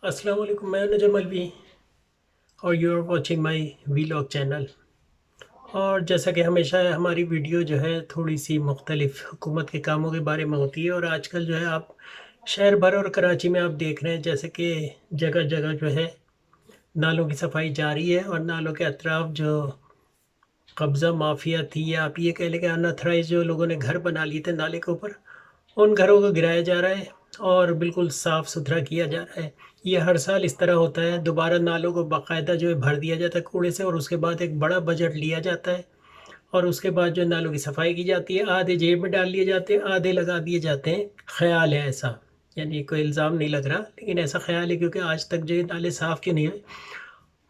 अस्सलाम वालेकुम, मैं नजम अलवी और you are watching my vlog channel. और जैसा कि हमेशा है, हमारी वीडियो जो है थोड़ी सी मुख्तलिफ हुकूमत के कामों के बारे में होती है। और आजकल जो है आप शहर भर और कराची में आप देख रहे हैं जैसे कि जगह जगह जो है नालों की सफाई जारी है। और नालों के अतराफ जो कब्ज़ा माफिया थी, या आप ये कह लें कि अनअथराइज जो लोगों ने घर बना लिए थे नाले के ऊपर, उन घरों को गिराया जा रहा है और बिल्कुल साफ़ सुथरा किया जा रहा है। ये हर साल इस तरह होता है, दोबारा नालों को बाकायदा जो है भर दिया जाता है कूड़े से, और उसके बाद एक बड़ा बजट लिया जाता है और उसके बाद जो है नालों की सफाई की जाती है। आधे जेब में डाल लिए जाते हैं, आधे लगा दिए जाते हैं। ख्याल है ऐसा, यानी कोई इल्ज़ाम नहीं लग रहा, लेकिन ऐसा ख्याल है क्योंकि आज तक जो ये नाले साफ़ क्यों नहीं हुए।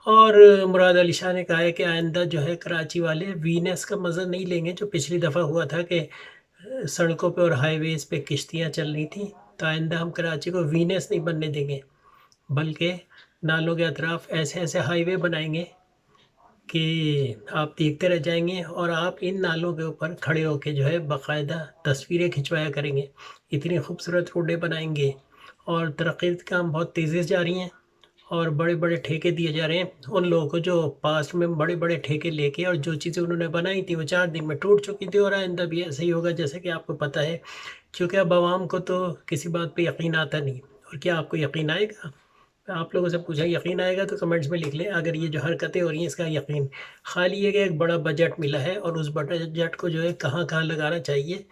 और मुराद अली शाह ने कहा है कि आइंदा जो है कराची वाले वीनेस का मज़ा नहीं लेंगे, जो पिछली दफ़ा हुआ था कि सड़कों पे और हाईवेज़ पे किश्तियाँ चल रही थी। तो आइंदा हम कराची को वीनेस नहीं बनने देंगे, बल्कि नालों के अतराफ़ ऐसे ऐसे हाईवे बनाएंगे कि आप देखते रह जाएंगे और आप इन नालों के ऊपर खड़े होकर जो है बाकायदा तस्वीरें खिंचवाया करेंगे। इतनी खूबसूरत रोडें बनाएंगे और तरक्की के काम बहुत तेज़ी से जारी हैं और बड़े बड़े ठेके दिए जा रहे हैं उन लोगों को जो पास्ट में बड़े बड़े ठेके लेके, और जो चीज़ें उन्होंने बनाई थी वो 4 दिन में टूट चुकी थी। और आइंदा भी ऐसे ही होगा, जैसे कि आपको पता है, क्योंकि अब आवाम को तो किसी बात पे यकीन आता नहीं। और क्या आपको यकीन आएगा? आप लोगों से पूछा यकीन आएगा तो कमेंट्स में लिख लें, अगर ये जो हरकतें हो रही हैं इसका यकीन। खाली ये कि एक बड़ा बजट मिला है और उस बजट को जो है कहाँ कहाँ लगाना चाहिए,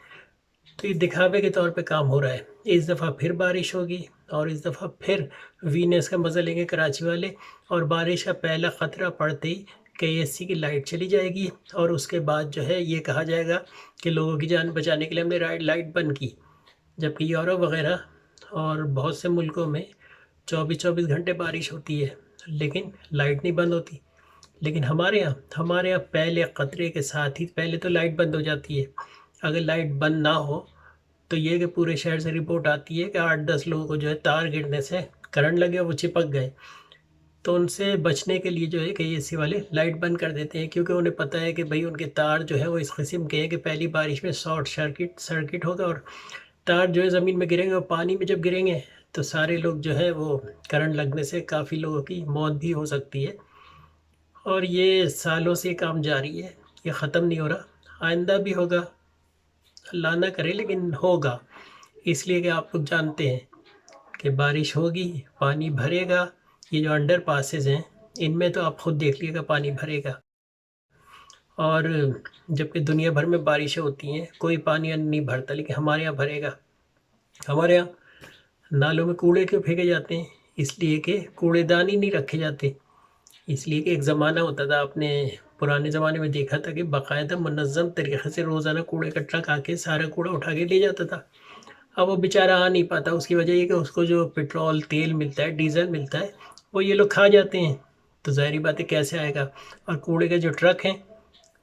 तो ये दिखावे के तौर पे काम हो रहा है। इस दफ़ा फिर बारिश होगी और इस दफ़ा फिर वीनेस का मज़ा लेंगे कराची वाले। और बारिश का पहला ख़तरा पड़ते ही केएससी की लाइट चली जाएगी और उसके बाद जो है ये कहा जाएगा कि लोगों की जान बचाने के लिए हमने लाइट बंद की। जबकि यूरोप वगैरह और बहुत से मुल्कों में 24-24 घंटे बारिश होती है, लेकिन लाइट नहीं बंद होती। लेकिन हमारे यहाँ पहले ख़तरे के साथ ही पहले तो लाइट बंद हो जाती है। अगर लाइट बंद ना हो तो ये कि पूरे शहर से रिपोर्ट आती है कि 8-10 लोगों को जो है तार गिरने से करंट लगे और वो चिपक गए। तो उनसे बचने के लिए जो है केएससी वाले लाइट बंद कर देते हैं, क्योंकि उन्हें पता है कि भाई उनके तार जो है वो इस किस्म के हैं कि पहली बारिश में शॉर्ट सर्किट होगा और तार जो है ज़मीन में गिरेंगे, और पानी में जब गिरेंगे तो सारे लोग जो है वो करंट लगने से काफ़ी लोगों की मौत भी हो सकती है। और ये सालों से काम जारी है, ये ख़त्म नहीं हो रहा, आइंदा भी होगा। अल्लाह ना करे लेकिन होगा। इसलिए कि आप लोग जानते हैं कि बारिश होगी, पानी भरेगा। ये जो अंडर पासेस हैं इनमें तो आप खुद देख लीजिएगा पानी भरेगा। और जबकि दुनिया भर में बारिशें होती हैं कोई पानी नहीं भरता, लेकिन हमारे यहाँ भरेगा। हमारे यहाँ नालों में कूड़े क्यों फेंके जाते हैं? इसलिए कि कूड़ेदान ही नहीं रखे जाते। इसलिए कि एक ज़माना होता था, आपने पुराने ज़माने में देखा था कि बाकायदा मुनज़्ज़म तरीके से रोज़ाना कूड़े का ट्रक आके सारा कूड़ा उठा के ले जाता था। अब वो बेचारा आ नहीं पाता, उसकी वजह ये कि उसको जो पेट्रोल तेल मिलता है, डीज़ल मिलता है, वो ये लोग खा जाते हैं। तो ज़ाहिर बात है कैसे आएगा? और कूड़े के जो ट्रक हैं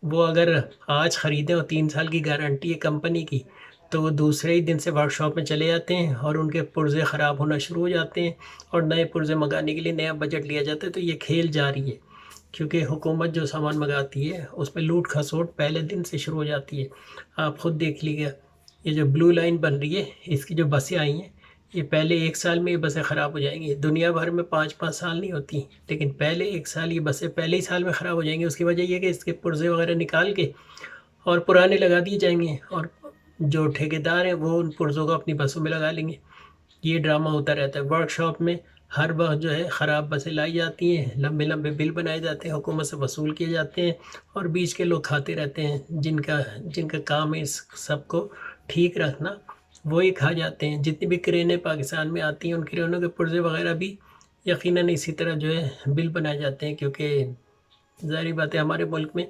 वो अगर आज ख़रीदें और 3 साल की गारंटी है कंपनी की, तो वो दूसरे ही दिन से वर्कशॉप में चले जाते हैं और उनके पुर्ज़े ख़राब होना शुरू हो जाते हैं और नए पुर्ज़े मंगाने के लिए नया बजट लिया जाता है। तो ये खेल जारी है, क्योंकि हुकूमत जो सामान मंगाती है उसमें लूट खसोट पहले दिन से शुरू हो जाती है। आप ख़ुद देख लीजिएगा, ये जो ब्लू लाइन बन रही है इसकी जो बसें आई हैं, ये पहले 1 साल में ये बसें ख़राब हो जाएंगी। दुनिया भर में 5-5 साल नहीं होती, लेकिन पहले 1 साल ये बसें पहले ही साल में ख़राब हो जाएंगी। उसकी वजह ये कि इसके पुर्ज़े वगैरह निकाल के और पुराने लगा दिए जाएंगे, और जो ठेकेदार हैं वो उन पुर्ज़ों को अपनी बसों में लगा लेंगे। ये ड्रामा होता रहता है। वर्कशॉप में हर वक्त जो है ख़राब बसें लाई जाती हैं, लंबे लंबे बिल बनाए जाते हैं, हुकूमत से वसूल किए जाते हैं, और बीच के लोग खाते रहते हैं। जिनका जिनका काम है इस सब को ठीक रखना, वही खा जाते हैं। जितनी भी क्रेनें पाकिस्तान में आती हैं उन क्रेनों के पुर्ज़े वगैरह भी यकीनन इसी तरह जो है बिल बनाए जाते हैं, क्योंकि ज़ाहिर बात है हमारे मुल्क में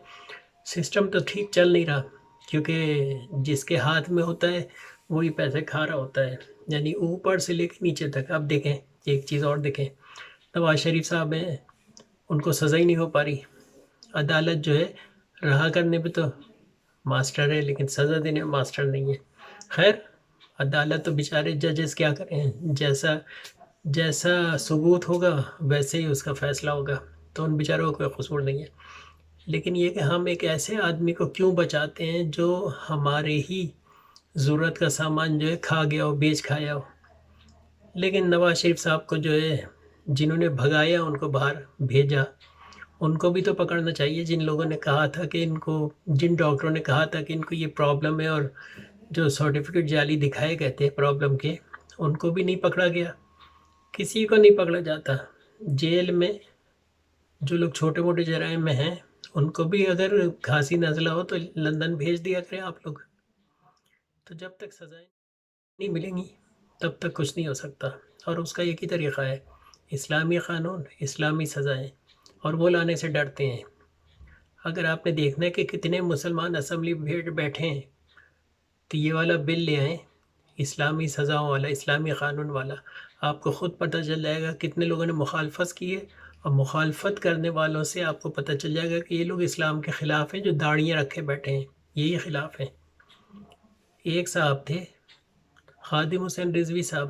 सिस्टम तो ठीक चल नहीं रहा, क्योंकि जिसके हाथ में होता है वही पैसे खा रहा होता है, यानी ऊपर से लेकर नीचे तक। अब देखें, एक चीज़ और देखें, नवाज शरीफ साहब हैं, उनको सज़ा ही नहीं हो पा रही। अदालत जो है रहा करने पे तो मास्टर है, लेकिन सज़ा देने में मास्टर नहीं है। खैर, अदालत तो बेचारे जजेस क्या करें, जैसा जैसा सबूत होगा वैसे ही उसका फ़ैसला होगा, तो उन बेचारों का कोई कसूर नहीं है। लेकिन ये कि हम एक ऐसे आदमी को क्यों बचाते हैं जो हमारे ही ज़रूरत का सामान जो है खा गया हो, बेच खाया हो। लेकिन नवाज शरीफ साहब को जो है جنہوں نے بھگایا ان کو باہر بھیجا، ان کو بھی تو پکڑنا چاہیے۔ جن لوگوں نے کہا تھا کہ جن ڈاکٹروں نے کہا تھا کہ ان کو یہ پرابلم ہے، اور جو سرٹیفکیٹ جعلی دکھائے گئے تھے پرابلم کے، ان کو بھی نہیں پکڑا گیا، کسی کو نہیں پکڑا جاتا۔ جیل میں جو لوگ چھوٹے موٹے جرائم میں ہیں، ان کو بھی اگر کھانسی نزلہ ہو تو لندن بھیج دیا کریں آپ لوگ۔ تو جب تک سزائیں نہیں ملیں گی تب تک کچھ نہیں ہو سکتا، اور اس کا ایک ہی طریقہ ہے، اسلامی قانون، اسلامی سزائیں، اور وہ لانے سے ڈرتے ہیں۔ اگر آپ نے دیکھنا ہے کہ کتنے مسلمان اسمبلی بیٹھے ہیں، تو یہ والا بل لے آئیں، اسلامی سزاؤں والا، اسلامی قانون والا، آپ کو خود پتہ چل جائے گا کتنے لوگوں نے مخالفت کی ہے، اور مخالفت کرنے والوں سے آپ کو پتہ چل جائے گا کہ یہ لوگ اسلام کے خلاف ہیں، جو داڑیاں رکھے بیٹھے ہیں یہی خلاف ہیں۔ ایک صاحب تھے خادم حسین رضوی صاحب،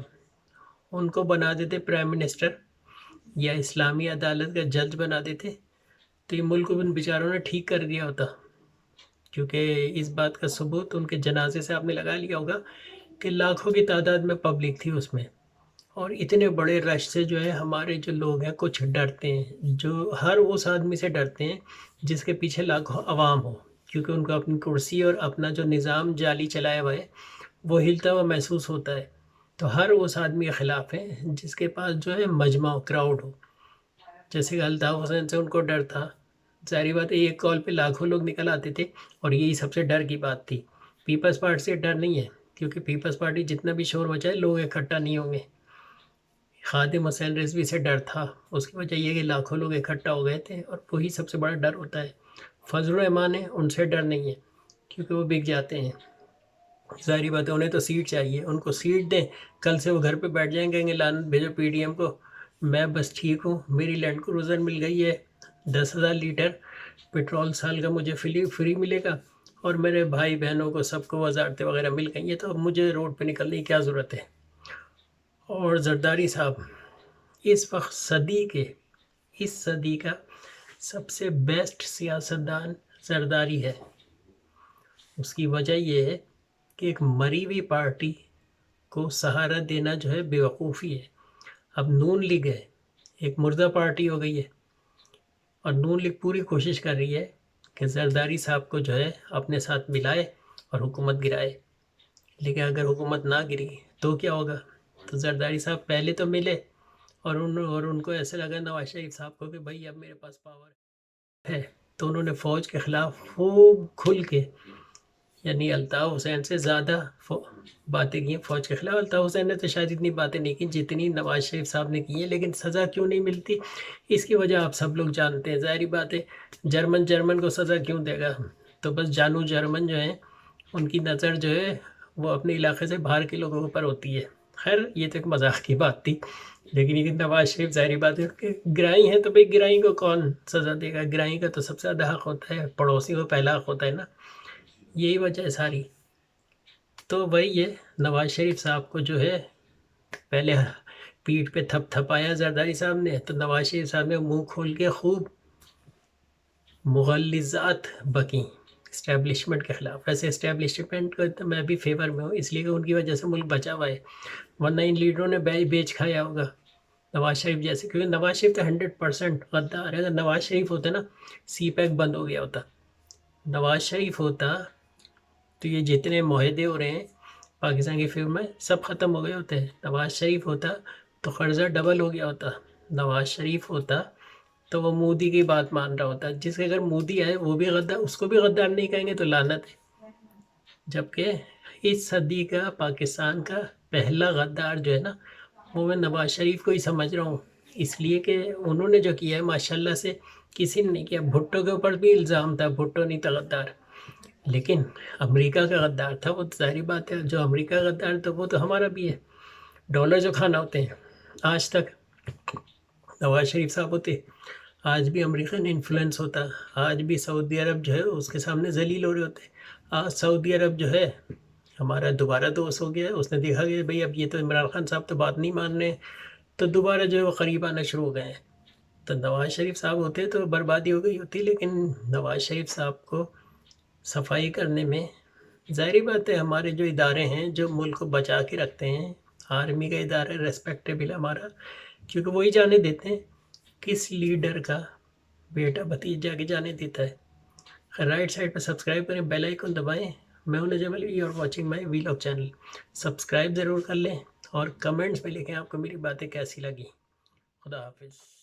ان کو بنا دیتے پرائم منسٹر یا اسلامی عدالت کا جج بنا دیتے تو یہ ملک ان بیچاروں نے ٹھیک کر دیا ہوتا، کیونکہ اس بات کا ثبوت ان کے جنازے سے آپ نے لگا لیا ہوگا کہ لاکھوں کی تعداد میں پبلک تھی اس میں، اور اتنے بڑے رش سے جو ہے ہمارے جو لوگ ہیں کچھ ڈرتے ہیں، جو ہر اس آدمی سے ڈرتے ہیں جس کے پیچھے لاکھوں عوام ہو، کیونکہ ان کو اپنی کرسی اور اپنا جو نظام جعلی چلایا ہوا ہے وہ ہلتا ہوا محسوس ہوتا ہے، تو ہر اس آدمی کے خلاف ہے جس کے پاس جو ہے مجمع کراؤڈ ہو۔ جیسے کہ الطاف حسین سے ان کو ڈر تھا، ظاہری بات ہے ایک کال پہ لاکھوں لوگ نکل آتے تھے، اور یہی سب سے ڈر کی بات تھی۔ پیپلز پارٹی سے ڈر نہیں ہے، کیونکہ پیپلز پارٹی جتنا بھی شور مچائے لوگ اکٹھا نہیں ہوں گے۔ خادم حسین رضوی سے ڈر تھا، اس کی وجہ یہ کہ لاکھوں لوگ اکٹھا ہو گئے تھے، اور وہی سب سے بڑا ڈر ہوتا ہے۔ فضل الرحمان ہیں، ان سے ڈر نہیں ہے، کیونکہ وہ بک جاتے ہیں۔ ظاہری بات ہے انہیں تو سیٹ چاہیے، ان کو سیٹ دیں، کل سے وہ گھر پہ بیٹھ جائیں، کہیں گے لعنت بھیجو پی ڈی ایم کو، میں بس ٹھیک ہوں، میری لینڈ کروزر مل گئی ہے، 10,000 لیٹر پیٹرول سال کا مجھے فری ملے گا، اور میرے بھائی بہنوں کو سب کو وزارتیں وغیرہ مل گئی ہیں، تو اب مجھے روڈ پہ نکلنے کی کیا ضرورت ہے۔ اور زرداری صاحب اس وقت اس صدی کا سب سے بیسٹ سیاستدان زرداری ہے۔ اس کی وجہ یہ ہے کہ ایک مری ہوئی پارٹی کو سہارا دینا جو ہے بیوقوفی ہے۔ اب نون لیگ ہے، ایک مردہ پارٹی ہو گئی ہے، اور نون لیگ پوری کوشش کر رہی ہے کہ زرداری صاحب کو جو ہے اپنے ساتھ ملائے اور حکومت گرائے، لیکن اگر حکومت نہ گری تو کیا ہوگا؟ تو زرداری صاحب پہلے تو ملے، اور ان کو ایسے لگا نواز شریف صاحب کو کہ بھائی اب میرے پاس پاور ہے، تو انہوں نے فوج کے خلاف خوب کھل کے، یعنی الطاف حسین سے زیادہ باتیں کی ہیں فوج کے خلاف۔ الطاف حسین نے تو شاید اتنی باتیں نہیں کی جتنی نواز شریف صاحب نے کی ہیں، لیکن سزا کیوں نہیں ملتی اس کی وجہ آپ سب لوگ جانتے ہیں۔ ظاہری بات ہے جرمن کو سزا کیوں دے گا؟ تو بس جانو جرمن جو ہیں ان کی نظر جو ہے وہ اپنے علاقے سے باہر کے لوگوں پر ہوتی ہے۔ خیر یہ تو ایک مذاق کی بات تھی، لیکن یہ نواز شریف ظاہری بات ہے کہ گرائی ہیں، تو بھائی گرائی کو کون سزا دے گا؟ گرائی کا تو سب سے زیادہ حق ہوتا ہے، پڑوسی کو پہلا حق ہوتا ہے نا، یہی وجہ ہے ساری۔ تو وہی ہے، نواز شریف صاحب کو جو ہے پہلے پیٹھ پہ تھپ تھپایا زرداری صاحب نے، تو نواز شریف صاحب نے منہ کھول کے خوب مغلظات بکیں اسٹیبلشمنٹ کے خلاف۔ ویسے اسٹیبلشمنٹ کا تو میں بھی فیور میں ہوں، اس لیے کہ ان کی وجہ سے ملک بچا ہوا ہے، ورنہ ان لیڈروں نے بیچ کھایا ہوگا نواز شریف جیسے، کیونکہ نواز شریف تو 100% غدار ہے۔ اگر نواز شریف ہوتا نا سی پیک بند ہو گیا ہوتا، نواز شریف ہوتا تو یہ جتنے معاہدے ہو رہے ہیں پاکستان کی فیور میں سب ختم ہو گئے ہوتے ہیں۔ نواز شریف ہوتا تو قرضہ ڈبل ہو گیا ہوتا، نواز شریف ہوتا تو وہ مودی کی بات مان رہا ہوتا، جس کے اگر مودی آئے وہ بھی غدار، اس کو بھی غدار نہیں کہیں گے تو لعنت ہے۔ جبکہ اس صدی کا پاکستان کا پہلا غدار جو ہے نا وہ میں نواز شریف کو ہی سمجھ رہا ہوں، اس لیے کہ انہوں نے جو کیا ہے ماشاءاللہ سے کسی نے نہیں کیا۔ بھٹو کے اوپر بھی الزام تھا، بھٹو نہیں تھا غدار، لیکن امریکہ کا غدار تھا وہ، ظاہری بات ہے جو امریکہ کا غدار تھا وہ تو ہمارا بھی ہے۔ ڈالر جو کھانا ہوتے ہیں، آج تک نواز شریف صاحب ہوتے، آج بھی امریکن انفلوئنس ہوتا، آج بھی سعودی عرب جو ہے اس کے سامنے ذلیل ہو رہے ہوتے۔ آج سعودی عرب جو ہے ہمارا دوبارہ دوست ہو گیا ہے، اس نے دیکھا کہ بھئی اب یہ تو عمران خان صاحب تو بات نہیں مان رہے ہیں، تو دوبارہ جو ہے وہ قریب آنا شروع ہو گئے ہیں۔ تو نواز شریف صاحب ہوتے تو بربادی ہو گئی ہوتی، لیکن نواز شریف صاحب کو صفائی کرنے میں، ظاہری بات ہے ہمارے جو ادارے ہیں جو ملک کو بچا کے رکھتے ہیں آرمی کا ادارہ ریسپیکٹیبل ہمارا، کیونکہ وہی جانے دیتے ہیں کس لیڈر کا بیٹا بھتیج جا کے جانے دیتا ہے۔ رائٹ سائڈ پہ سبسکرائب کریں، بیل آئیکن دبائیں۔ میں ہوں Najam Alvi, you are watching my vlog channel. Subscribe ضرور کر لیں اور کمنٹس میں لکھیں آپ کو میری باتیں کیسی لگی۔ خدا حافظ۔